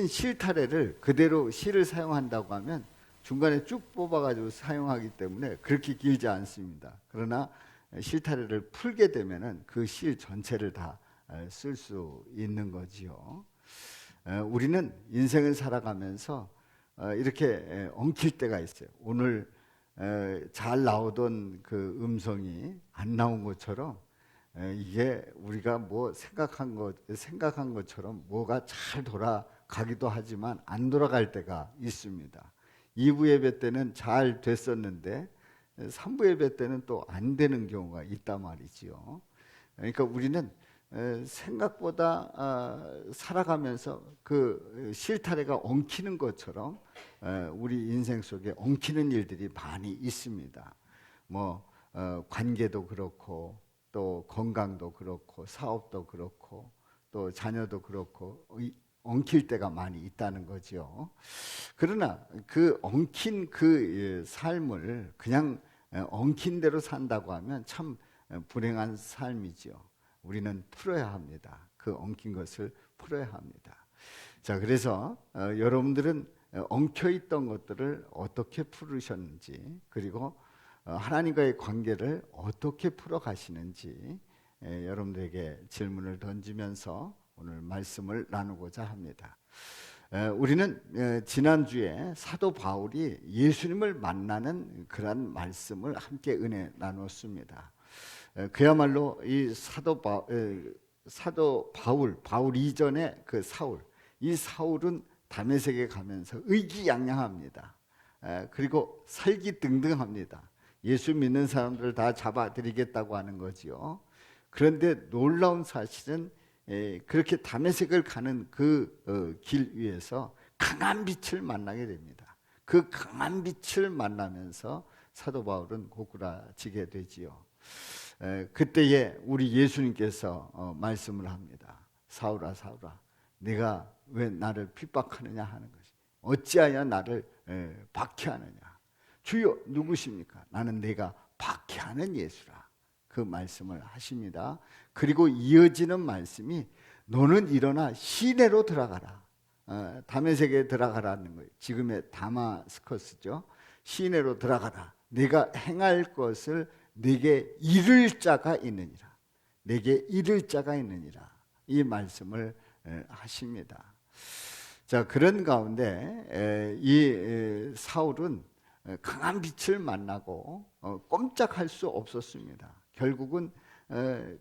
실타래를 그대로 실을 사용한다고 하면 중간에 쭉 뽑아가지고 사용하기 때문에 그렇게 길지 않습니다. 그러나 실타래를 풀게 되면은 그 실 전체를 다 쓸 수 있는 거지요. 우리는 인생을 살아가면서 이렇게 엉킬 때가 있어요. 오늘 잘 나오던 그 음성이 안 나온 것처럼 이게 우리가 뭐 생각한 것처럼 뭐가 잘 돌아가기도 하지만 안 돌아갈 때가 있습니다. 2부 예배 때는 잘 됐었는데 3부 예배 때는 또 안 되는 경우가 있단 말이지요. 그러니까 우리는 생각보다 살아가면서 그 실타래가 엉키는 것처럼 우리 인생 속에 엉키는 일들이 많이 있습니다. 뭐 관계도 그렇고 또 건강도 그렇고 사업도 그렇고 또 자녀도 그렇고 엉킬 때가 많이 있다는 거죠. 그러나 그 엉킨 그 삶을 그냥 엉킨 대로 산다고 하면 참 불행한 삶이죠. 우리는 풀어야 합니다. 그 엉킨 것을 풀어야 합니다. 자, 그래서 여러분들은 엉켜 있던 것들을 어떻게 풀으셨는지, 그리고 하나님과의 관계를 어떻게 풀어 가시는지 여러분들에게 질문을 던지면서 오늘 말씀을 나누고자 합니다. 우리는 지난주에 사도 바울이 예수님을 만나는 그런 말씀을 함께 은혜 나눴습니다. 그야말로 이 사도 바울 이전에 그 사울, 이 사울은 다메섹에 가면서 의기양양합니다. 그리고 살기등등합니다. 예수 믿는 사람들을 다 잡아들이겠다고 하는 거지요. 그런데 놀라운 사실은 그렇게 다메섹을 가는 그 길 위에서 강한 빛을 만나게 됩니다. 그 강한 빛을 만나면서 사도 바울은 고꾸라지게 되지요. 그때에 우리 예수님께서 말씀을 합니다. 사울아 사울아, 네가 왜 나를 핍박하느냐 하는 것이, 어찌하여 나를 박해하느냐. 주여 누구십니까? 나는 네가 박해하는 예수라. 그 말씀을 하십니다. 그리고 이어지는 말씀이 너는 일어나 시내로 들어가라. 다메섹에 들어가라는 거예요. 지금의 다마스커스죠. 시내로 들어가라. 네가 행할 것을 네게 이를 자가 있느니라. 네게 이를 자가 있느니라. 이 말씀을 하십니다. 자, 그런 가운데 이 사울은 강한 빛을 만나고 꼼짝할 수 없었습니다. 결국은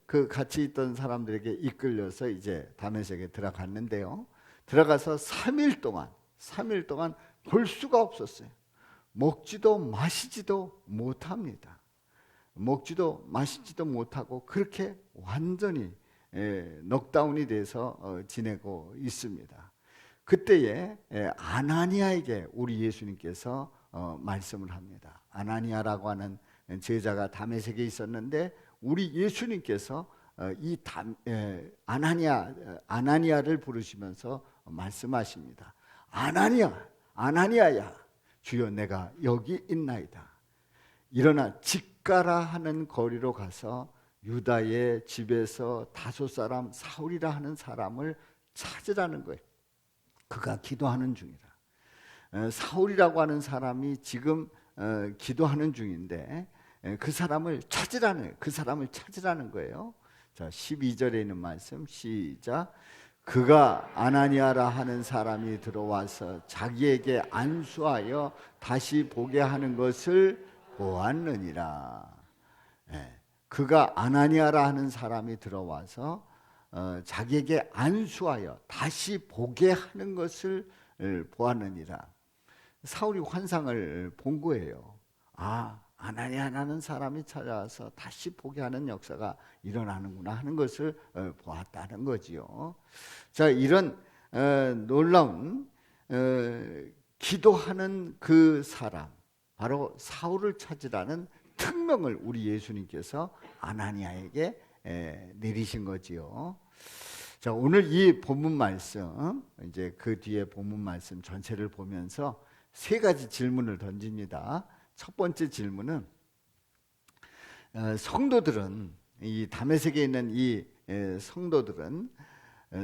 그 같이 있던 사람들에게 이끌려서 이제 다메섹에 들어갔는데요. 들어가서 3일 동안 볼 수가 없었어요. 먹지도 마시지도 못합니다. 먹지도 마시지도 못하고 그렇게 완전히 넉다운이 돼서 지내고 있습니다. 그때에 아나니아에게 우리 예수님께서 말씀을 합니다. 아나니아라고 하는 제자가 다메섹에 있었는데 우리 예수님께서 이 아나니아를 부르시면서 말씀하십니다. 아나니아야, 주여 내가 여기 있나이다. 일어나 직가라 하는 거리로 가서 유다의 집에서 다섯 사람 사울이라 하는 사람을 찾으라는 거예요. 그가 기도하는 중이라. 사울이라고 하는 사람이 지금 기도하는 중인데 그 사람을 찾으라는 거예요. 자, 12절에 있는 말씀 시작. 그가 아나니아라 하는 사람이 들어와서 자기에게 안수하여 다시 보게 하는 것을 보았느니라. 그가 아나니아라 하는 사람이 들어와서 자기에게 안수하여 다시 보게 하는 것을 보았느니라. 사울이 환상을 본 거예요. 아나니아라는 사람이 찾아와서 다시 보게 하는 역사가 일어나는구나 하는 것을 보았다는 거지요. 자, 이런 놀라운 기도하는 그 사람, 바로 사울을 찾으라는 특명을 우리 예수님께서 아나니아에게 내리신 거지요. 자, 오늘 이 본문 말씀, 이제 그 뒤에 본문 말씀 전체를 보면서 세 가지 질문을 던집니다. 첫 번째 질문은 성도들은 이 다메섹에 있는 이 성도들은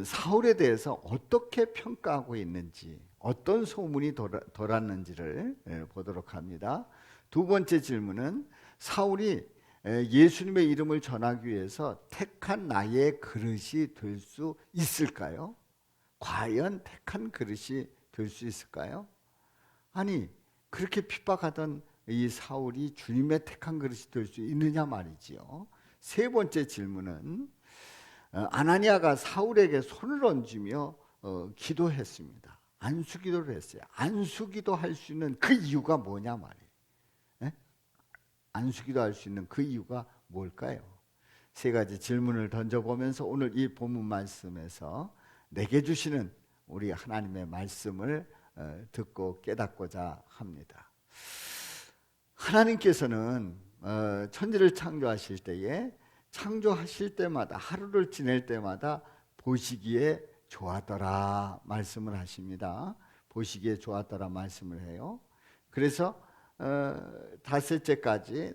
사울에 대해서 어떻게 평가하고 있는지, 어떤 소문이 돌았는지를 보도록 합니다. 두 번째 질문은 사울이 예수님의 이름을 전하기 위해서 택한 나의 그릇이 될 수 있을까요? 과연 택한 그릇이 될 수 있을까요? 아니, 그렇게 핍박하던 이 사울이 주님의 택한 그릇이 될 수 있느냐 말이지요. 세 번째 질문은 아나니아가 사울에게 손을 얹으며 기도했습니다. 안수기도를 했어요. 안수기도 할 수 있는 그 이유가 뭐냐 말이에요. 안수기도 할 수 있는 그 이유가 뭘까요? 세 가지 질문을 던져보면서 오늘 이 본문 말씀에서 내게 주시는 우리 하나님의 말씀을 듣고 깨닫고자 합니다. 하나님께서는 천지를 창조하실 때에 창조하실 때마다 하루를 지낼 때마다 보시기에 좋았더라 말씀을 하십니다. 보시기에 좋았더라 말씀을 해요. 그래서 닷새째까지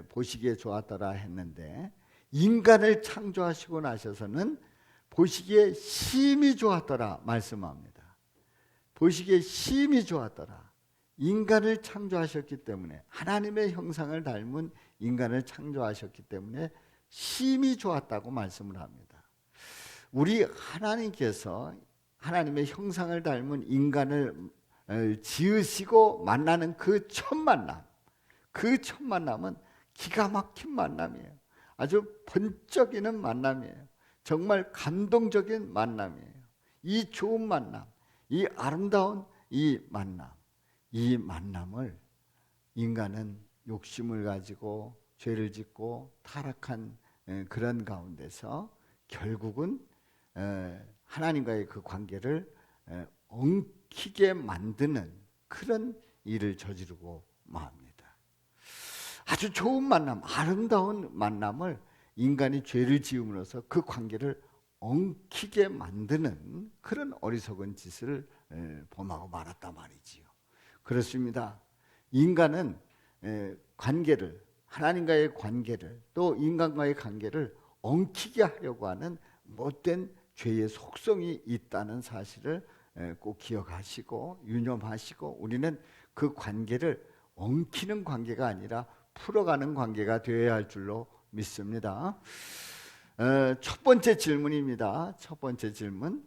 보시기에 좋았더라 했는데 인간을 창조하시고 나셔서는 보시기에 심히 좋았더라 말씀합니다. 보시기에 심히 좋았더라. 인간을 창조하셨기 때문에, 하나님의 형상을 닮은 인간을 창조하셨기 때문에 심히 좋았다고 말씀을 합니다. 우리 하나님께서 하나님의 형상을 닮은 인간을 지으시고 만나는 그 첫 만남, 그 첫 만남은 기가 막힌 만남이에요. 아주 번쩍이는 만남이에요. 정말 감동적인 만남이에요. 이 좋은 만남, 이 아름다운 이 만남을 인간은 욕심을 가지고 죄를 짓고 타락한 그런 가운데서 결국은 하나님과의 그 관계를 엉키게 만드는 그런 일을 저지르고 맙니다. 아주 좋은 만남, 아름다운 만남을 인간이 죄를 지음으로써 그 관계를 엉키게 만드는 그런 어리석은 짓을 범하고 말았단 말이지요. 그렇습니다. 인간은 관계를, 하나님과의 관계를, 또 인간과의 관계를 엉키게 하려고 하는 못된 죄의 속성이 있다는 사실을 꼭 기억하시고 유념하시고, 우리는 그 관계를 엉키는 관계가 아니라 풀어가는 관계가 되어야 할 줄로 믿습니다. 첫 번째 질문입니다. 첫 번째 질문.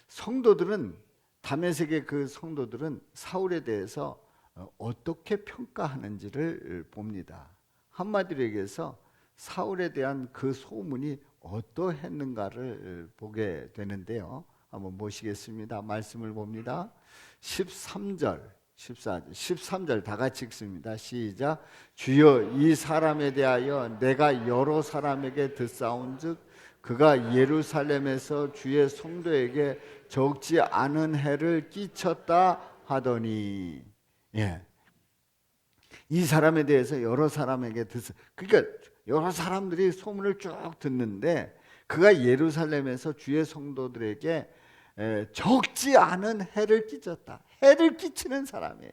성도들은, 다메섹의 그 성도들은 사울에 대해서 어떻게 평가하는지를 봅니다. 한마디로 얘기해서 사울에 대한 그 소문이 어떠했는가를 보게 되는데요. 한번 보시겠습니다. 말씀을 봅니다. 13절, 14절, 13절 다 같이 읽습니다. 시작. 주여, 이 사람에 대하여 내가 여러 사람에게 듣사온즉 그가 예루살렘에서 주의 성도에게 적지 않은 해를 끼쳤다 하더니. 예, 이 사람에 대해서 여러 사람에게 그러니까 여러 사람들이 소문을 쭉 듣는데 그가 예루살렘에서 주의 성도들에게 적지 않은 해를 끼쳤다. 해를 끼치는 사람이에요.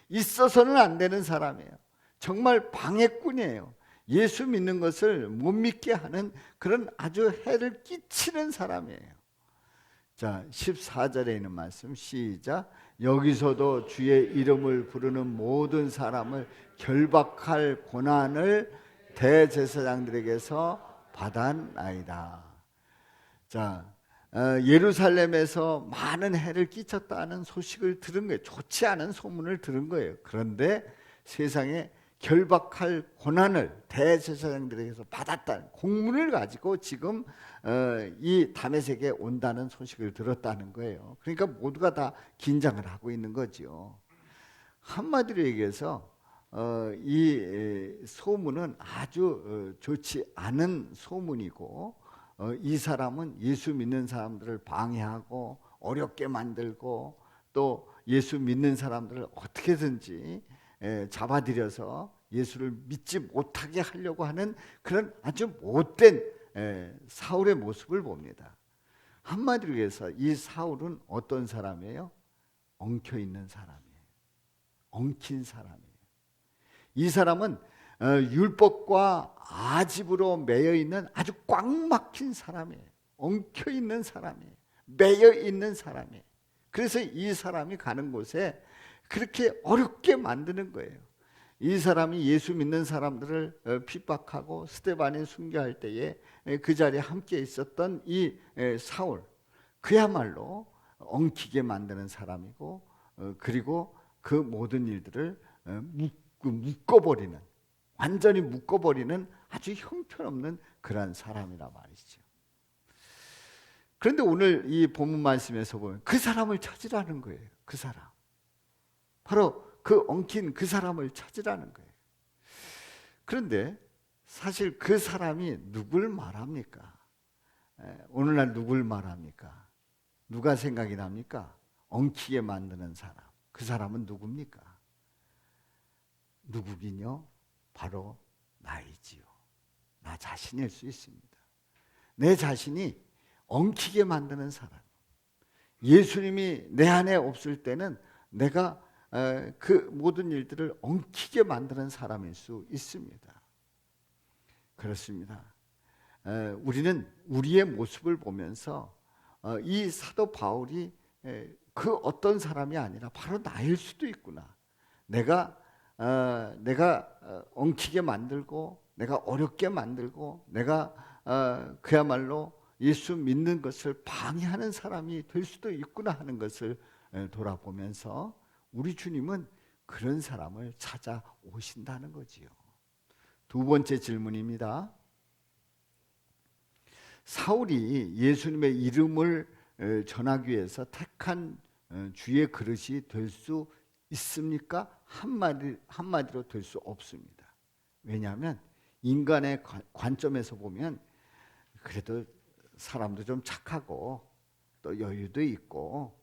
있어서는 안 되는 사람이에요. 정말 방해꾼이에요. 예수 믿는 것을 못 믿게 하는 그런 아주 해를 끼치는 사람이에요. 자, 14절에 있는 말씀 시작. 여기서도 주의 이름을 부르는 모든 사람을 결박할 고난을 대제사장들에게서 받았나이다. 자, 예루살렘에서 많은 해를 끼쳤다는 소식을 들은 거예요. 좋지 않은 소문을 들은 거예요. 그런데 세상에 결박할 고난을 대제사장들에게서 받았다는 공문을 가지고 지금 이 다메섹에 온다는 소식을 들었다는 거예요. 그러니까 모두가 다 긴장을 하고 있는 거죠. 한마디로 얘기해서 이 소문은 아주 좋지 않은 소문이고, 이 사람은 예수 믿는 사람들을 방해하고 어렵게 만들고 또 예수 믿는 사람들을 어떻게든지 잡아들여서 예수를 믿지 못하게 하려고 하는 그런 아주 못된 사울의 모습을 봅니다. 한마디로 해서 이 사울은 어떤 사람이에요? 엉켜 있는 사람이에요. 엉킨 사람이에요. 이 사람은 율법과 아집으로 매여 있는 아주 꽉 막힌 사람이에요. 엉켜 있는 사람이에요. 매여 있는 사람이에요. 그래서 이 사람이 가는 곳에 그렇게 어렵게 만드는 거예요. 이 사람이 예수 믿는 사람들을 핍박하고 스데반에 순교할 때에 그 자리에 함께 있었던 이 사울, 그야말로 엉키게 만드는 사람이고, 그리고 그 모든 일들을 묶어버리는, 완전히 묶어버리는 아주 형편없는 그런 사람이란 말이죠. 그런데 오늘 이 본문 말씀에서 보면 그 사람을 찾으라는 거예요. 그 사람, 바로 그 엉킨 그 사람을 찾으라는 거예요. 그런데 사실 그 사람이 누굴 말합니까? 오늘날 누굴 말합니까? 누가 생각이 납니까? 엉키게 만드는 사람. 그 사람은 누굽니까? 누구긴요? 바로 나이지요. 나 자신일 수 있습니다. 내 자신이 엉키게 만드는 사람. 예수님이 내 안에 없을 때는 내가 그 모든 일들을 엉키게 만드는 사람일 수 있습니다. 그렇습니다. 우리는 우리의 모습을 보면서 이 사도 바울이 그 어떤 사람이 아니라 바로 나일 수도 있구나. 내가 엉키게 만들고, 내가 어렵게 만들고, 내가 그야말로 예수 믿는 것을 방해하는 사람이 될 수도 있구나 하는 것을 돌아보면서 우리 주님은 그런 사람을 찾아오신다는 거지요. 두 번째 질문입니다. 사울이 예수님의 이름을 전하기 위해서 택한 주의 그릇이 될 수 있습니까? 한마디로 될 수 없습니다. 왜냐하면 인간의 관점에서 보면 그래도 사람도 좀 착하고 또 여유도 있고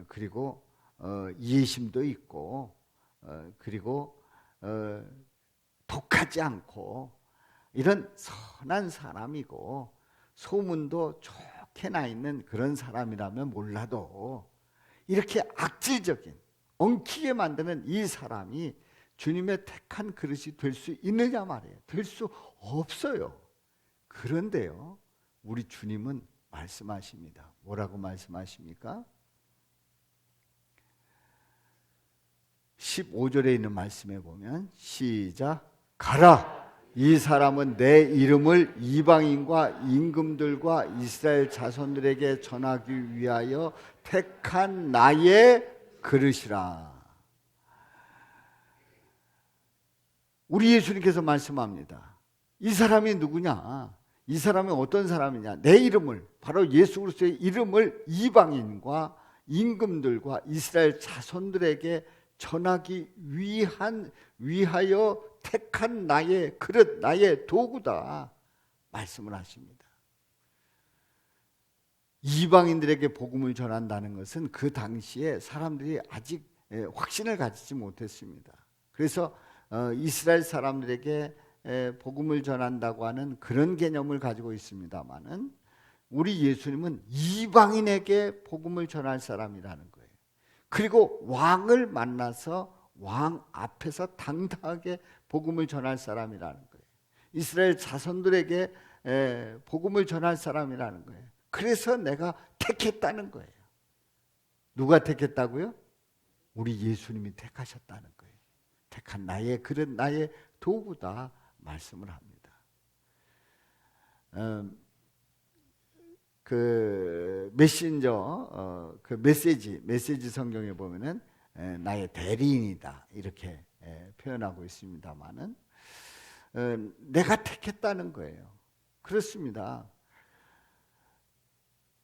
그리고 이해심도 있고 그리고 독하지 않고 이런 선한 사람이고 소문도 좋게 나 있는 그런 사람이라면 몰라도 이렇게 악질적인 엉키게 만드는 이 사람이 주님의 택한 그릇이 될 수 있느냐 말이에요. 될 수 없어요. 그런데요, 우리 주님은 말씀하십니다. 뭐라고 말씀하십니까? 15절에 있는 말씀에 보면 시작, 가라! 이 사람은 내 이름을 이방인과 임금들과 이스라엘 자손들에게 전하기 위하여 택한 나의 그릇이라. 우리 예수님께서 말씀합니다. 이 사람이 누구냐? 이 사람이 어떤 사람이냐? 내 이름을, 바로 예수 그리스도의 이름을 이방인과 임금들과 이스라엘 자손들에게 전하기 위하여 택한 나의 그릇, 나의 도구다 말씀을 하십니다. 이방인들에게 복음을 전한다는 것은 그 당시에 사람들이 아직 확신을 가지지 못했습니다. 그래서 이스라엘 사람들에게 복음을 전한다고 하는 그런 개념을 가지고 있습니다만은 우리 예수님은 이방인에게 복음을 전할 사람이라는 거예요. 그리고 왕을 만나서 왕 앞에서 당당하게 복음을 전할 사람이라는 거예요. 이스라엘 자손들에게 복음을 전할 사람이라는 거예요. 그래서 내가 택했다는 거예요. 누가 택했다고요? 우리 예수님이 택하셨다는 거예요. 택한 나의 그릇, 나의 도구다 말씀을 합니다. 그 메신저, 그 메시지 성경에 보면은 나의 대리인이다 이렇게 표현하고 있습니다만은 내가 택했다는 거예요. 그렇습니다.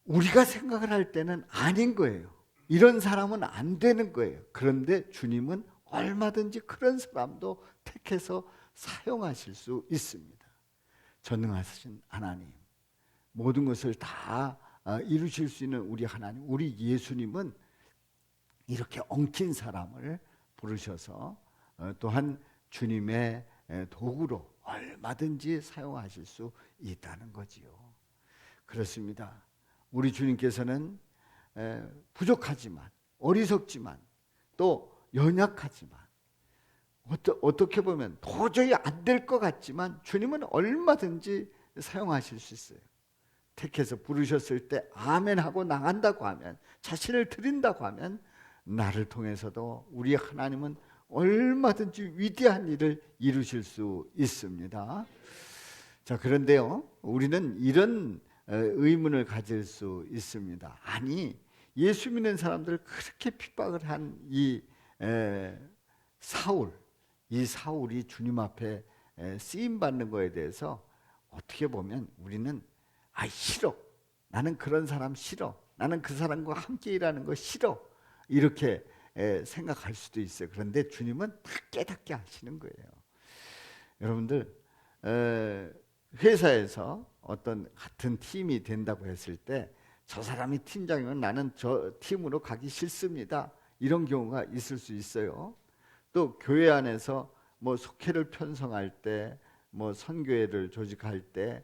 우리가 생각을 할 때는 아닌 거예요. 이런 사람은 안 되는 거예요. 그런데 주님은 얼마든지 그런 사람도 택해서 사용하실 수 있습니다. 전능하신 하나님, 모든 것을 다 이루실 수 있는 우리 하나님, 우리 예수님은 이렇게 엉킨 사람을 부르셔서 또한 주님의 도구로 얼마든지 사용하실 수 있다는 거지요. 그렇습니다. 우리 주님께서는 부족하지만, 어리석지만, 또 연약하지만, 어떻게 보면 도저히 안 될 것 같지만 주님은 얼마든지 사용하실 수 있어요. 택해서 부르셨을 때 아멘 하고 나간다고 하면, 자신을 드린다고 하면 나를 통해서도 우리 하나님은 얼마든지 위대한 일을 이루실 수 있습니다. 자, 그런데요, 우리는 이런 의문을 가질 수 있습니다. 아니, 예수 믿는 사람들을 그렇게 핍박을 한 이 사울, 이 사울이 주님 앞에 쓰임 받는 거에 대해서 어떻게 보면 우리는 싫어, 나는 그런 사람 싫어, 나는 그 사람과 함께 일하는 거 싫어, 이렇게 생각할 수도 있어요. 그런데 주님은 다 깨닫게 하시는 거예요. 여러분들, 회사에서 어떤 같은 팀이 된다고 했을 때 저 사람이 팀장이면 나는 저 팀으로 가기 싫습니다, 이런 경우가 있을 수 있어요. 또 교회 안에서 뭐 속회를 편성할 때, 뭐 선교회를 조직할 때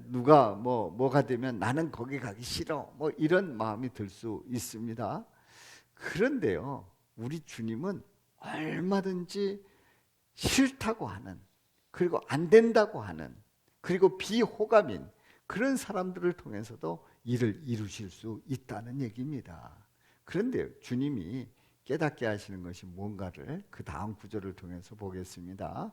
누가 뭐가 되면 나는 거기 가기 싫어, 뭐 이런 마음이 들 수 있습니다. 그런데요, 우리 주님은 얼마든지 싫다고 하는, 그리고 안 된다고 하는, 그리고 비호감인 그런 사람들을 통해서도 일을 이루실 수 있다는 얘기입니다. 그런데 주님이 깨닫게 하시는 것이 뭔가를 그 다음 구절을 통해서 보겠습니다.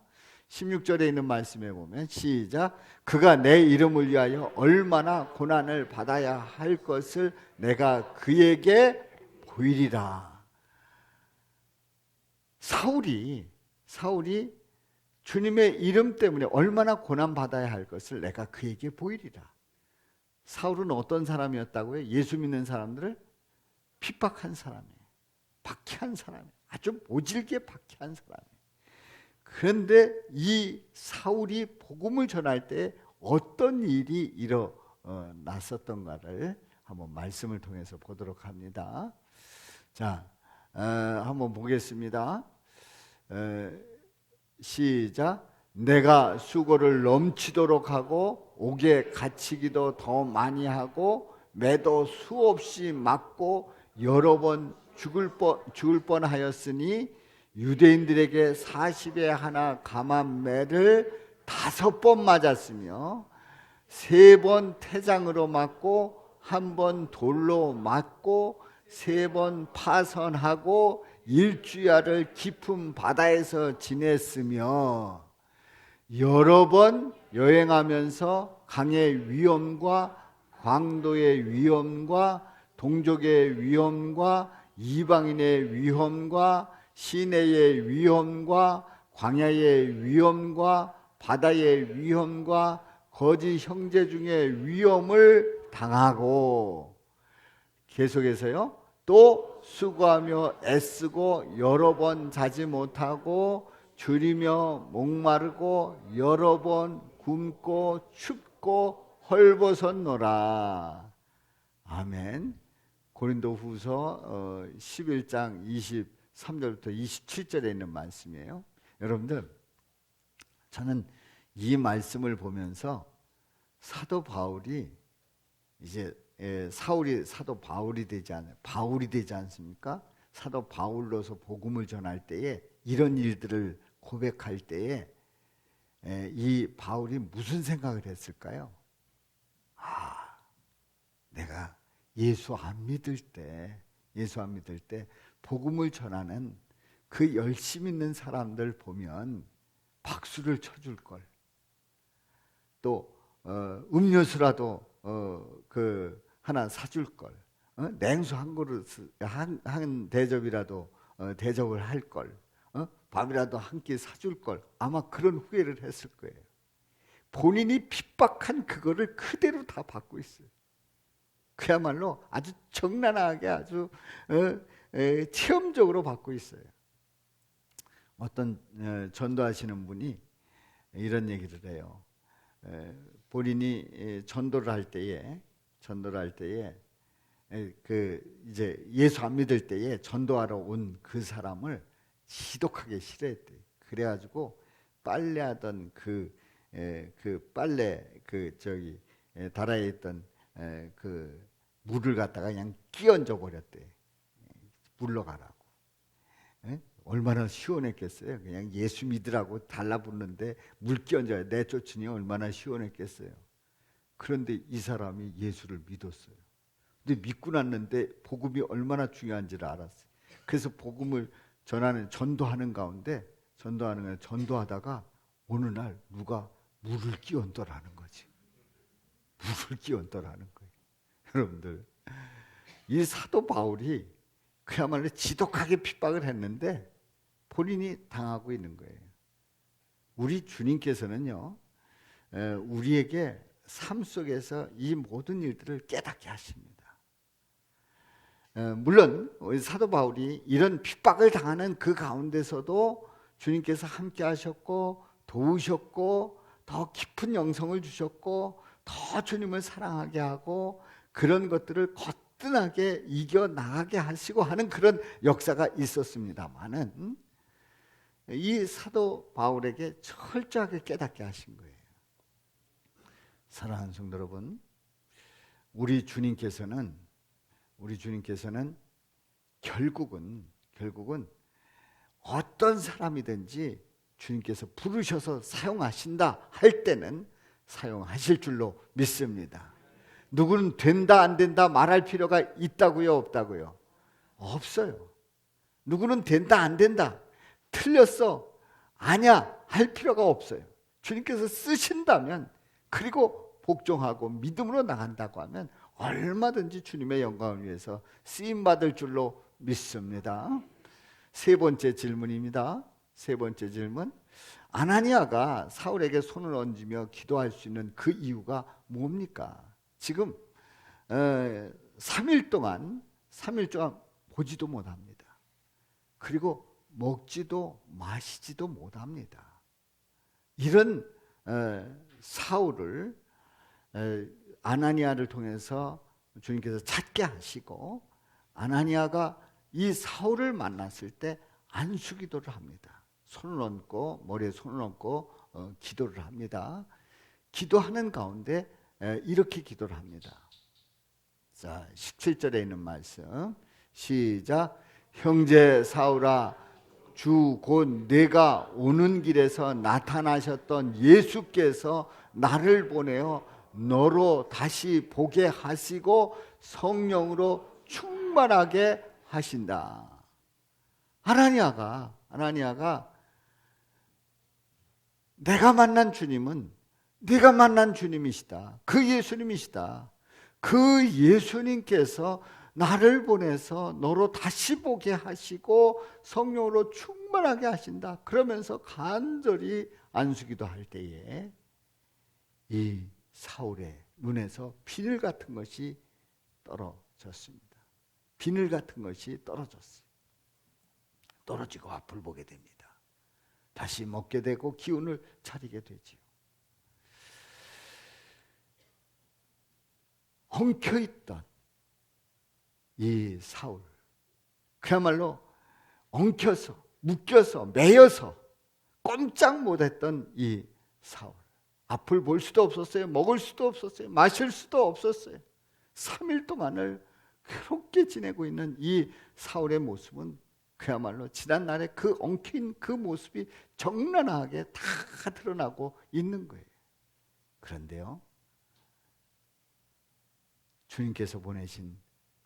16절에 있는 말씀에 보면, 시작, 그가 내 이름을 위하여 얼마나 고난을 받아야 할 것을 내가 그에게 보이리라. 사울이 주님의 이름 때문에 얼마나 고난 받아야 할 것을 내가 그에게 보이리라. 사울은 어떤 사람이었다고요? 예수 믿는 사람들을 핍박한 사람이에요. 박해한 사람이에요. 아주 모질게 박해한 사람이에요. 그런데 이 사울이 복음을 전할 때 어떤 일이 일어났었던가를 한번 말씀을 통해서 보도록 합니다. 자, 한번 보겠습니다. 시작. 내가 수고를 넘치도록 하고 옥에 갇히기도 더 많이 하고 매도 수없이 맞고 여러 번 죽을 뻔하였으니 유대인들에게 40에 하나 감한 매를 5번 맞았으며 3번 태장으로 맞고 1번 돌로 맞고 3번 파선하고 일주야를 깊은 바다에서 지냈으며 여러 번 여행하면서 강의 위험과 광도의 위험과 동족의 위험과 이방인의 위험과 시내의 위험과 광야의 위험과 바다의 위험과 거짓 형제 중에 위험을 당하고, 계속해서요, 또 수고하며 애쓰고 여러 번 자지 못하고 줄이며 목마르고 여러 번 굶고 춥고 헐벗었노라. 아멘. 고린도후서 11장 23절부터 27절에 있는 말씀이에요. 여러분들, 저는 이 말씀을 보면서 사도 바울이 이제 사울이 사도 바울이 되지 않습니까? 사도 바울로서 복음을 전할 때에 이런 일들을 고백할 때에 이 바울이 무슨 생각을 했을까요? 내가 예수 안 믿을 때 복음을 전하는 그 열심 있는 사람들 보면 박수를 쳐줄 걸. 또 음료수라도 하나 사줄 걸. 냉수 한 그릇 한 대접이라도 대접을 할 걸. 밥이라도 한 끼 사줄 걸. 아마 그런 후회를 했을 거예요. 본인이 핍박한 그거를 그대로 다 받고 있어요. 그야말로 아주 적나라하게 아주 체험적으로 받고 있어요. 어떤 전도하시는 분이 이런 얘기를 해요. 본인이 전도를 할 때에 이제 예수 안 믿을 때에 전도하러 온 그 사람을 지독하게 싫어했대. 그래가지고 빨래하던 그 빨래 다라에 있던 그 물을 갖다가 그냥 끼얹어 버렸대. 물러가라고. 얼마나 시원했겠어요. 그냥 예수 믿으라고 달라붙는데 물 끼얹어야 내쫓으니 얼마나 시원했겠어요. 그런데 이 사람이 예수를 믿었어요. 근데 믿고 났는데 복음이 얼마나 중요한지를 알았어요. 그래서 복음을 전도하는 가운데 전도하다가 어느 날 누가 물을 끼얹더라는 거지. 물을 끼얹더라는 거예요. 여러분들, 이 사도 바울이 그야말로 지독하게 핍박을 했는데 본인이 당하고 있는 거예요. 우리 주님께서는요, 우리에게 삶 속에서 이 모든 일들을 깨닫게 하십니다. 물론 사도 바울이 이런 핍박을 당하는 그 가운데서도 주님께서 함께 하셨고 도우셨고 더 깊은 영성을 주셨고 더 주님을 사랑하게 하고 그런 것들을 거뜬하게 이겨나가게 하시고 하는 그런 역사가 있었습니다만은 이 사도 바울에게 철저하게 깨닫게 하신 거예요. 사랑하는 성도 여러분, 우리 주님께서는 결국은 어떤 사람이든지 주님께서 부르셔서 사용하신다 할 때는 사용하실 줄로 믿습니다. 누구는 된다 안 된다 말할 필요가 있다고요, 없다고요? 없어요. 누구는 된다 안 된다, 틀렸어, 아냐 할 필요가 없어요. 주님께서 쓰신다면, 그리고 복종하고 믿음으로 나간다고 하면 얼마든지 주님의 영광을 위해서 쓰임받을 줄로 믿습니다. 세 번째 질문입니다. 세 번째 질문. 아나니아가 사울에게 손을 얹으며 기도할 수 있는 그 이유가 뭡니까? 지금 3일 동안 보지도 못합니다. 그리고 먹지도 마시지도 못합니다. 이런 사울을 아나니아를 통해서 주님께서 찾게 하시고, 아나니아가 이 사울을 만났을 때 안수기도를 합니다. 손을 얹고, 머리에 손을 얹고 기도를 합니다. 기도하는 가운데 이렇게 기도를 합니다. 자, 17절에 있는 말씀 시작. 형제 사울아, 주 곧 내가 오는 길에서 나타나셨던 예수께서 나를 보내어 너로 다시 보게 하시고 성령으로 충만하게 하신다. 아나니아가 내가 만난 주님은 네가 만난 주님이시다. 그 예수님이시다. 그 예수님께서 나를 보내서 너로 다시 보게 하시고 성령으로 충만하게 하신다. 그러면서 간절히 안수기도 할 때에 이 사울의 눈에서 비늘 같은 것이 떨어졌습니다. 비늘 같은 것이 떨어졌어요. 떨어지고 앞을 보게 됩니다. 다시 먹게 되고 기운을 차리게 되지요. 엉켜있던 이 사울, 그야말로 엉켜서 묶여서 매여서 꼼짝 못했던 이 사울, 앞을 볼 수도 없었어요. 먹을 수도 없었어요. 마실 수도 없었어요. 3일 동안을 괴롭게 지내고 있는 이 사울의 모습은 그야말로 지난날에 그 엉킨 그 모습이 적나라하게 다 드러나고 있는 거예요. 그런데요, 주님께서 보내신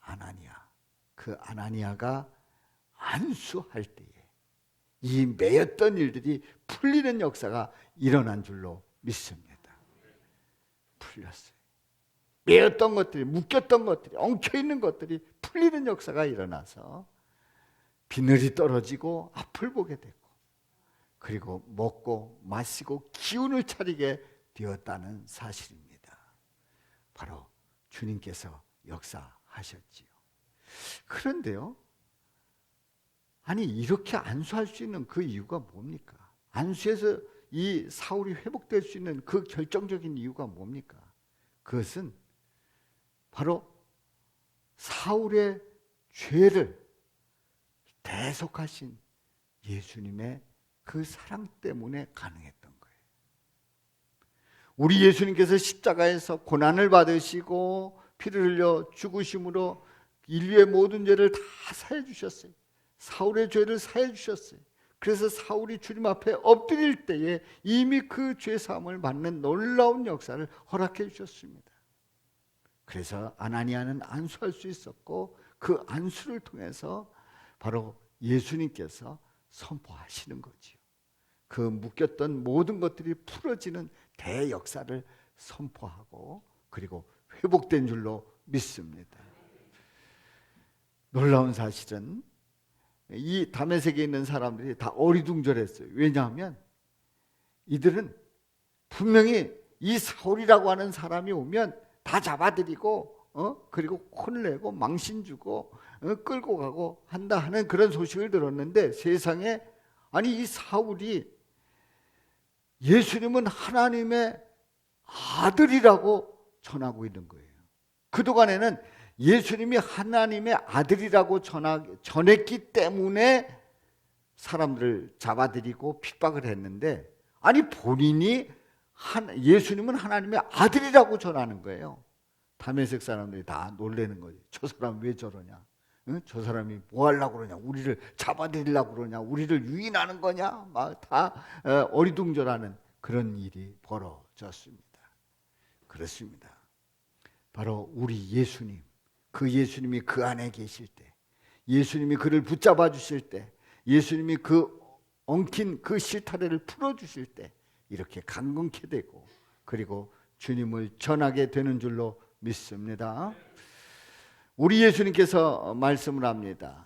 아나니아, 그 아나니아가 안수할 때에 이 매였던 일들이 풀리는 역사가 일어난 줄로 믿습니다. 풀렸어요. 매였던 것들이, 묶였던 것들이, 엉켜있는 것들이 풀리는 역사가 일어나서 비늘이 떨어지고 앞을 보게 됐고, 그리고 먹고 마시고 기운을 차리게 되었다는 사실입니다. 바로 주님께서 역사하셨지요. 그런데요, 아니 이렇게 안수할 수 있는 그 이유가 뭡니까? 안수해서 이 사울이 회복될 수 있는 그 결정적인 이유가 뭡니까? 그것은 바로 사울의 죄를 대속하신 예수님의 그 사랑 때문에 가능했던 거예요. 우리 예수님께서 십자가에서 고난을 받으시고 피를 흘려 죽으심으로 인류의 모든 죄를 다 사해 주셨어요. 사울의 죄를 사해 주셨어요. 그래서 사울이 주님 앞에 엎드릴 때에 이미 그 죄 사함을 받는 놀라운 역사를 허락해 주셨습니다. 그래서 아나니아는 안수할 수 있었고 그 안수를 통해서 바로 예수님께서 선포하시는 거지요. 그 묶였던 모든 것들이 풀어지는 대역사를 선포하고 그리고 회복된 줄로 믿습니다. 놀라운 사실은 이 다메섹에 있는 사람들이 다 어리둥절했어요. 왜냐하면 이들은 분명히 이 사울이라고 하는 사람이 오면 다 잡아들이고 그리고 혼내고 망신 주고 끌고 가고 한다 하는 그런 소식을 들었는데 세상에 아니 이 사울이 예수님은 하나님의 아들이라고 전하고 있는 거예요. 그동안에는 예수님이 하나님의 아들이라고 전했기 때문에 사람들을 잡아들이고 핍박을 했는데 아니 본인이 예수님은 하나님의 아들이라고 전하는 거예요. 다메섹 사람들이 다 놀라는 거죠. 저 사람 왜 저러냐? 응? 저 사람이 뭐 하려고 그러냐? 우리를 잡아들이려고 그러냐? 우리를 유인하는 거냐? 막 다 어리둥절하는 그런 일이 벌어졌습니다. 그렇습니다. 바로 우리 예수님, 그 예수님이 그 안에 계실 때, 예수님이 그를 붙잡아 주실 때, 예수님이 그 엉킨 그 실타래를 풀어주실 때 이렇게 강건케 되고 그리고 주님을 전하게 되는 줄로 믿습니다. 우리 예수님께서 말씀을 합니다.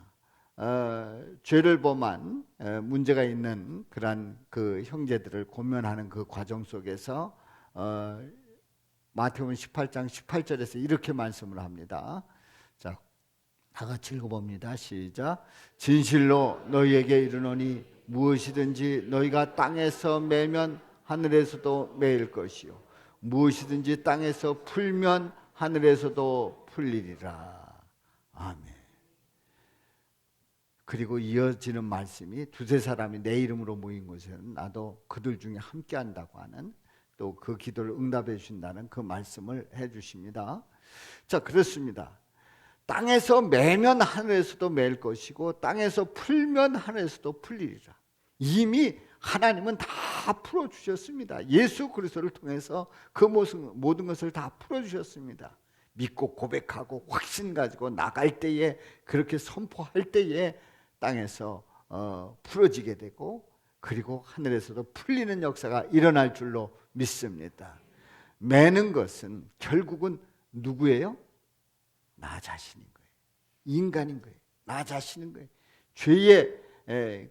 죄를 범한 문제가 있는 그러한 그 형제들을 고면하는 그 과정 속에서 마태복음 18장 18절에서 이렇게 말씀을 합니다. 자, 다 같이 읽어봅니다. 시작. 진실로 너희에게 이르노니 무엇이든지 너희가 땅에서 매면 하늘에서도 매일 것이요 무엇이든지 땅에서 풀면 하늘에서도 풀리리라. 아멘. 그리고 이어지는 말씀이 두세 사람이 내 이름으로 모인 곳에는 나도 그들 중에 함께 한다고 하는 또 그 기도를 응답해 주신다는 그 말씀을 해 주십니다. 자, 그렇습니다. 땅에서 매면 하늘에서도 맬 것이고 땅에서 풀면 하늘에서도 풀리리라. 이미 하나님은 다 풀어주셨습니다. 예수 그리스도를 통해서 그 모든 것을 다 풀어주셨습니다. 믿고 고백하고 확신 가지고 나갈 때에 그렇게 선포할 때에 땅에서 풀어지게 되고 그리고 하늘에서도 풀리는 역사가 일어날 줄로 믿습니다. 매는 것은 결국은 누구예요? 나 자신인 거예요. 인간인 거예요. 나 자신인 거예요. 죄의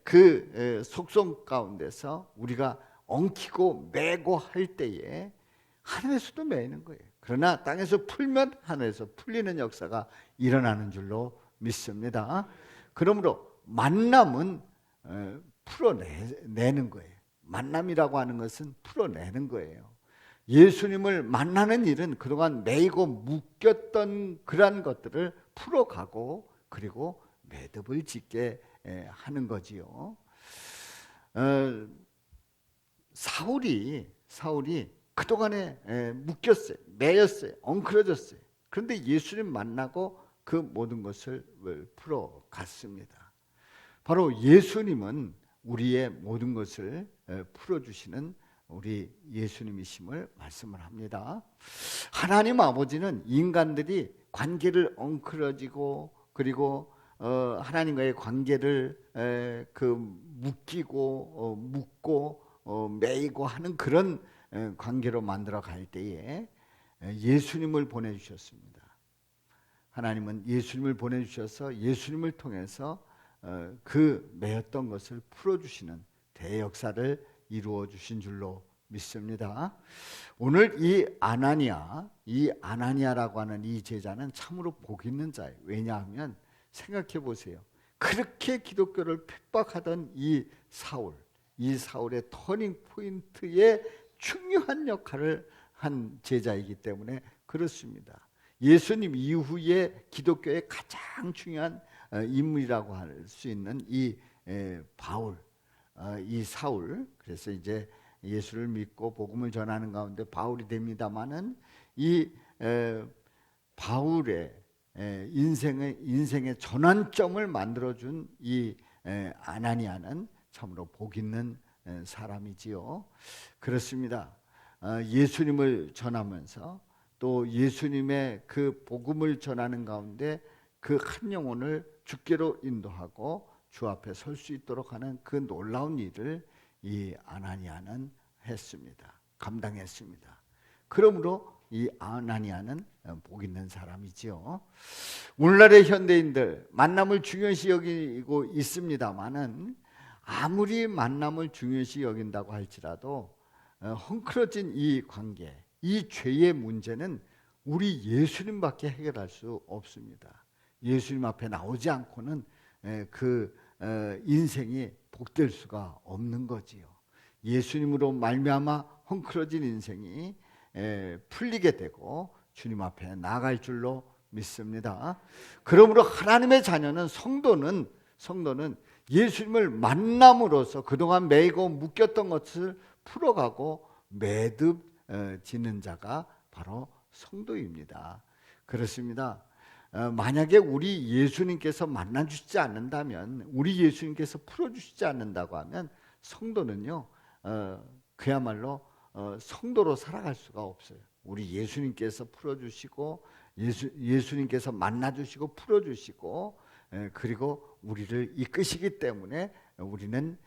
그 속성 가운데서 우리가 엉키고 매고 할 때에 하늘에서도 매는 거예요. 그러나 땅에서 풀면 하늘에서 풀리는 역사가 일어나는 줄로 믿습니다. 그러므로 만남은 풀어내는 거예요. 만남이라고 하는 것은 풀어내는 거예요. 예수님을 만나는 일은 그동안 매이고 묶였던 그러한 것들을 풀어가고 그리고 매듭을 짓게 하는 거지요. 사울이 그동안에 묶였어요. 매였어요. 엉클어졌어요. 그런데 예수님 만나고 그 모든 것을 풀어갔습니다. 바로 예수님은 우리의 모든 것을 풀어주시는 우리 예수님이심을 말씀을 합니다. 하나님 아버지는 인간들이 관계를 엉클어지고 그리고 하나님과의 관계를 묶이고 묶고 매이고 하는 그런 관계로 만들어 갈 때에 예수님을 보내주셨습니다. 하나님은 예수님을 보내주셔서 예수님을 통해서 그 매였던 것을 풀어주시는 대역사를 이루어 주신 줄로 믿습니다. 오늘 이 아나니아라고 하는 이 제자는 참으로 복 있는 자예요. 왜냐하면 생각해 보세요. 그렇게 기독교를 핍박하던 이 사울의 터닝 포인트의 중요한 역할을 한 제자이기 때문에 그렇습니다. 예수님 이후에 기독교의 가장 중요한 인물이라고 할 수 있는 이 바울, 이 사울, 그래서 이제 예수를 믿고 복음을 전하는 가운데 바울이 됩니다마는 이 바울의 인생의 전환점을 만들어준 이 아나니아는 참으로 복 있는 사람이지요. 그렇습니다. 예수님을 전하면서 또 예수님의 그 복음을 전하는 가운데 그 한 영혼을 주께로 인도하고 주 앞에 설 수 있도록 하는 그 놀라운 일을 이 아나니아는 했습니다. 감당했습니다. 그러므로 이 아나니아는 복 있는 사람이지요. 오늘날의 현대인들 만남을 중요시 여기고 있습니다만은 아무리 만남을 중요시 여긴다고 할지라도 헝클어진 이 관계, 이 죄의 문제는 우리 예수님밖에 해결할 수 없습니다. 예수님 앞에 나오지 않고는 그 인생이 복될 수가 없는 거지요. 예수님으로 말미암아 헝클어진 인생이 풀리게 되고 주님 앞에 나아갈 줄로 믿습니다. 그러므로 하나님의 자녀는 성도는 예수님을 만남으로써 그동안 매이고 묶였던 것을 풀어가고 매듭 짓는 자가 바로 성도입니다. 그렇습니다. 만약에 우리 예수님께서 만나주시지 않는다면, 우리 예수님께서 풀어주시지 않는다고 하면 성도는요 그야말로 성도로 살아갈 수가 없어요. 우리 예수님께서 풀어주시고 예수님께서 만나주시고 풀어주시고 그리고 우리를 이끄시기 때문에 우리는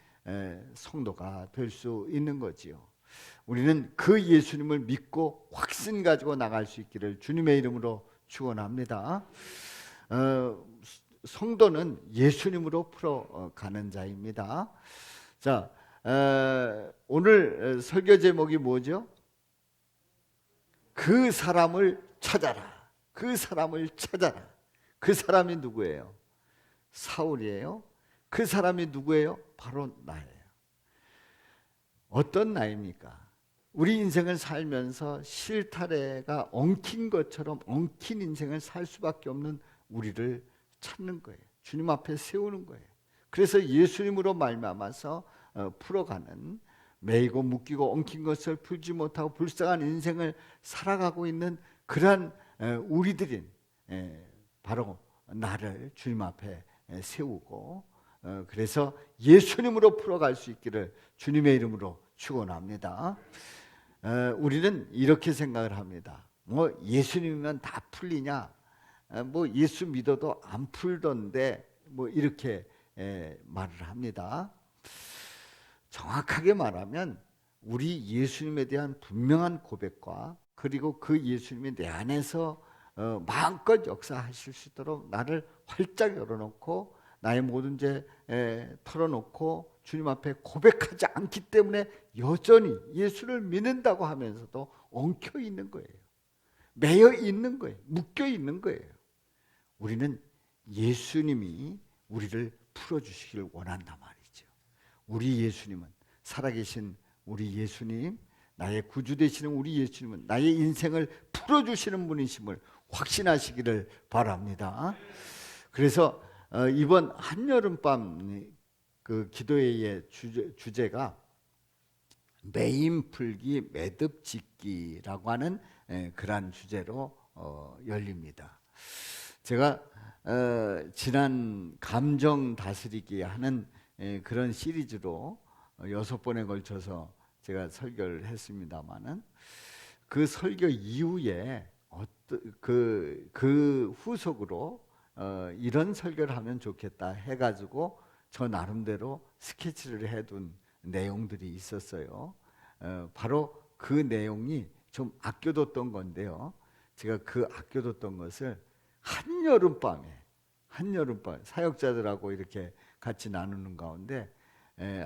성도가 될 수 있는 거지요. 우리는 그 예수님을 믿고 확신 가지고 나갈 수 있기를 주님의 이름으로 축원합니다. 성도는 예수님으로 풀어가는 자입니다. 자, 오늘 설교 제목이 뭐죠? 그 사람을 찾아라. 그 사람을 찾아라. 그 사람이 누구예요? 사울이에요. 그 사람이 누구예요? 바로 나예요. 어떤 나입니까? 우리 인생을 살면서 실타래가 엉킨 것처럼 엉킨 인생을 살 수밖에 없는 우리를 찾는 거예요. 주님 앞에 세우는 거예요. 그래서 예수님으로 말미암아서 풀어가는, 매이고 묶이고 엉킨 것을 풀지 못하고 불쌍한 인생을 살아가고 있는 그러한 우리들인 바로 나를 주님 앞에 세우고 그래서 예수님으로 풀어갈 수 있기를 주님의 이름으로 축원합니다. 우리는 이렇게 생각을 합니다. 뭐 예수님이면 다 풀리냐? 뭐 예수 믿어도 안 풀던데 뭐 이렇게 말을 합니다. 정확하게 말하면 우리 예수님에 대한 분명한 고백과 그리고 그 예수님이 내 안에서 마음껏 역사하실 수 있도록 나를 활짝 열어놓고 나의 모든 죄 털어놓고 주님 앞에 고백하지 않기 때문에 여전히 예수를 믿는다고 하면서도 엉켜 있는 거예요. 매여 있는 거예요. 묶여 있는 거예요. 우리는 예수님이 우리를 풀어주시길 원한단 말이죠. 우리 예수님은, 살아계신 우리 예수님, 나의 구주 되시는 우리 예수님은 나의 인생을 풀어주시는 분이심을 확신하시기를 바랍니다. 그래서 이번 한여름밤 그 기도회의 주제가 매임 풀기 매듭 짓기라고 하는 그러한 주제로 열립니다. 제가 지난 감정 다스리기 하는 그런 시리즈로 6번에 걸쳐서 제가 설교를 했습니다마는 그 설교 이후에 그 후속으로 이런 설교를 하면 좋겠다 해가지고 저 나름대로 스케치를 해둔 내용들이 있었어요. 바로 그 내용이 좀 아껴뒀던 건데요. 제가 그 아껴뒀던 것을 한여름밤에 사역자들하고 이렇게 같이 나누는 가운데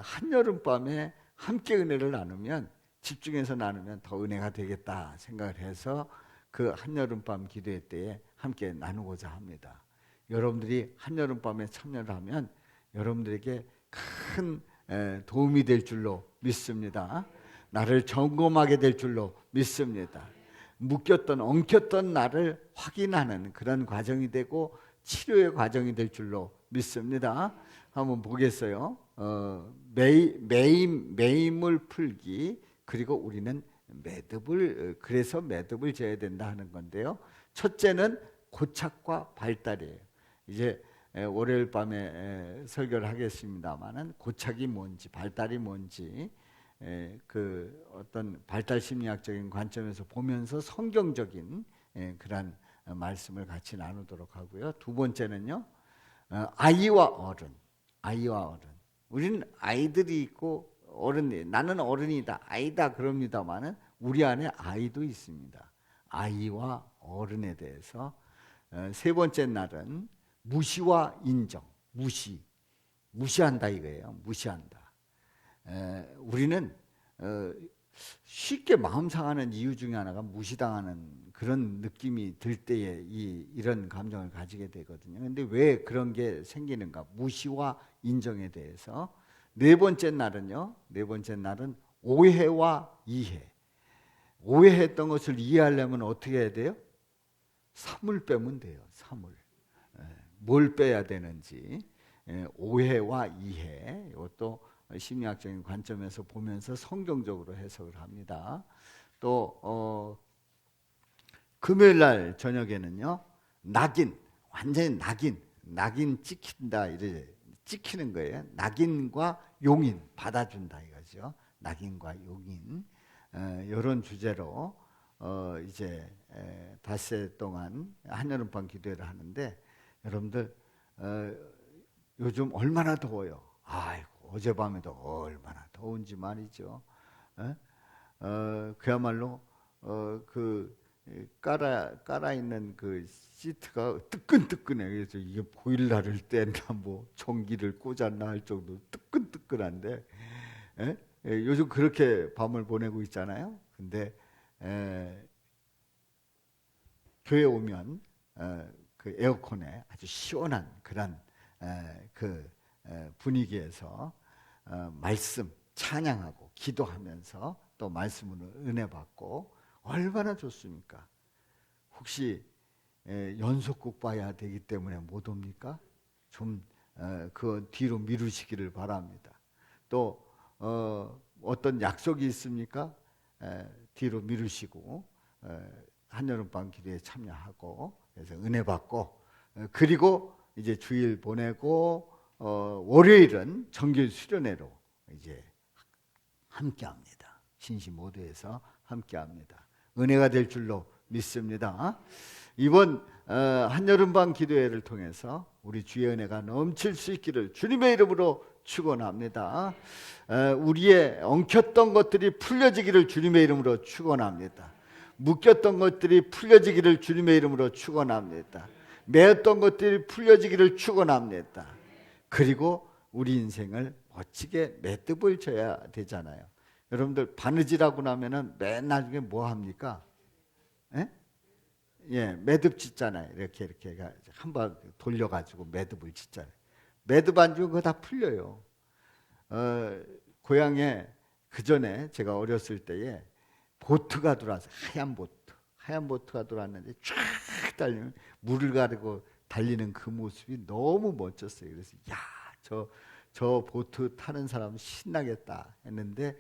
한여름밤에 함께 은혜를 나누면, 집중해서 나누면 더 은혜가 되겠다 생각을 해서 그 한여름밤 기도회 때에 함께 나누고자 합니다. 여러분들이 한여름밤에 참여를 하면 여러분들에게 큰 도움이 될 줄로 믿습니다. 나를 점검하게 될 줄로 믿습니다. 묶였던 엉켰던 나를 확인하는 그런 과정이 되고 치료의 과정이 될 줄로 믿습니다. 한번 보겠어요. 매임을 풀기, 그리고 우리는 그래서 매듭을 져야 된다 하는 건데요. 첫째는 고착과 발달이에요. 이제 월요일 밤에 설교를 하겠습니다만은 고착이 뭔지 발달이 뭔지 그 어떤 발달 심리학적인 관점에서 보면서 성경적인 그런 말씀을 같이 나누도록 하고요. 두 번째는요, 아이와 어른. 아이와 어른. 우리는 아이들이 있고 나는 어른이다, 아이다 그럽니다만은 우리 안에 아이도 있습니다. 아이와 어른에 대해서 세 번째 날은 무시와 인정. 무시한다 이거예요. 무시한다. 우리는 쉽게 마음 상하는 이유 중에 하나가 무시당하는 그런 느낌이 들 때에 이런 감정을 가지게 되거든요. 근데 왜 그런 게 생기는가? 무시와 인정에 대해서. 네 번째 날은 오해와 이해. 오해했던 것을 이해하려면 어떻게 해야 돼요? 삼을 빼면 돼요. 삼을. 뭘 빼야 되는지. 오해와 이해. 이것도 심리학적인 관점에서 보면서 성경적으로 해석을 합니다. 또 금요일 날 저녁에는요, 완전히 낙인 찍힌다, 이래 찍히는 거예요. 낙인과 용인 받아준다 이거죠. 낙인과 용인. 이런 주제로 이제 닷새 동안 한여름밤 기도회를 하는데, 여러분들 요즘 얼마나 더워요. 아이고, 어젯밤에도 얼마나 더운지 말이죠. 그야말로 그 깔아 있는 그 시트가 뜨끈뜨끈해. 그래서 이게 보일러를 뗐나 뭐 전기를 꽂았나 할 정도로 뜨끈뜨끈한데, 요즘 그렇게 밤을 보내고 있잖아요. 근데 교회 오면 그 에어컨에 아주 시원한 그런 그 분위기에서 말씀 찬양하고 기도하면서 또 말씀으로 은혜 받고 얼마나 좋습니까? 혹시 연속곡 봐야 되기 때문에 못 옵니까? 좀 그 뒤로 미루시기를 바랍니다. 또 어떤 약속이 있습니까? 뒤로 미루시고 한여름밤 기도에 참여하고, 그래서 은혜 받고, 그리고 이제 주일 보내고 월요일은 정규 수련회로 이제 함께합니다. 신시 모두에서 함께합니다. 은혜가 될 줄로 믿습니다. 이번 한여름밤 기도회를 통해서 우리 주의 은혜가 넘칠 수 있기를 주님의 이름으로 축원합니다. 우리의 엉켰던 것들이 풀려지기를 주님의 이름으로 축원합니다. 묶였던 것들이 풀려지기를 주님의 이름으로 축원합니다. 매었던 것들이 풀려지기를 축원합니다. 그리고 우리 인생을 멋지게 매듭을 져야 되잖아요. 여러분들 바느질하고 나면은 맨 나중에 뭐 합니까? 매듭 짓잖아요. 이렇게 한번 돌려가지고 매듭을 짓잖아요. 매듭 안 주고 그거 다 풀려요. 고향에 그 전에 제가 어렸을 때에 보트가 들어와서 하얀 보트가 들어왔는데 쫙 달리면 물을 가르고 달리는 그 모습이 너무 멋졌어요. 그래서 저 보트 타는 사람 신나겠다 했는데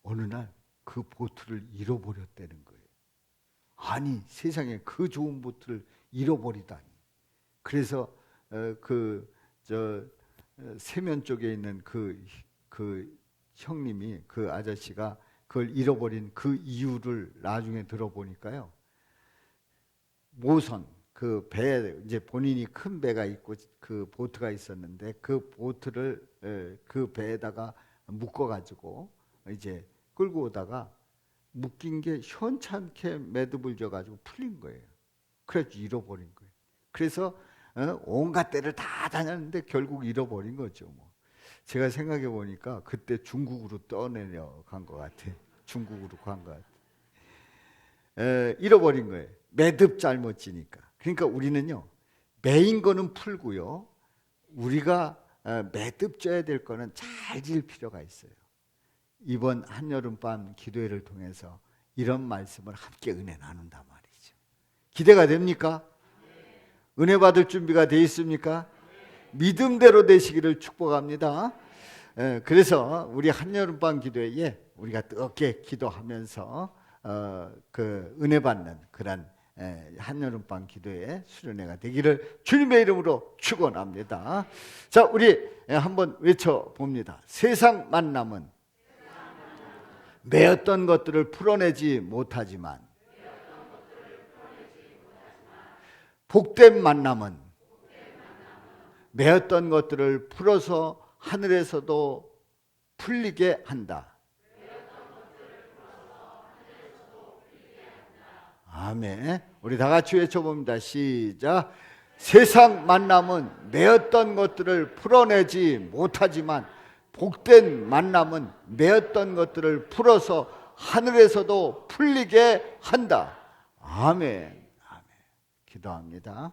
어느 날 그 보트를 잃어버렸다는 거예요. 아니, 세상에 그 좋은 보트를 잃어버리다니. 그래서 세면 쪽에 있는 그 형님이, 그 아저씨가 그걸 잃어버린 그 이유를 나중에 들어보니까요, 모선, 그 배, 이제 본인이 큰 배가 있고 그 보트가 있었는데 그 보트를 그 배에다가 묶어가지고 이제 끌고 오다가 묶인 게 현찮게 매듭을 져가지고 풀린 거예요. 그래서 잃어버린 거예요. 그래서 온갖 데를 다 다녔는데 결국 잃어버린 거죠. 뭐. 제가 생각해 보니까 그때 중국으로 떠내려간 것 같아요. 중국으로 간 것 같아요. 잃어버린 거예요. 매듭 잘못 지니까. 그러니까 우리는요, 매인 거는 풀고요, 우리가 매듭 져야 될 거는 잘 질 필요가 있어요. 이번 한여름밤 기도회를 통해서 이런 말씀을 함께 은혜 나눈단 말이죠. 기대가 됩니까? 은혜 받을 준비가 되어 있습니까? 믿음대로 되시기를 축복합니다. 그래서 우리 한여름밤 기도회에 우리가 뜨겁게 기도하면서 그 은혜 받는 그런 한여름밤 기도회 수련회가 되기를 주님의 이름으로 축원합니다. 자, 우리 한번 외쳐봅니다. 세상 만남은 매었던 것들을 풀어내지 못하지만 복된 만남은 매었던 것들을 풀어서 하늘에서도 풀리게 한다. 아멘. 우리 다 같이 외쳐봅니다. 시작. 세상 만남은 매었던 것들을 풀어내지 못하지만 복된 만남은 매었던 것들을 풀어서 하늘에서도 풀리게 한다. 아멘. 아멘. 기도합니다.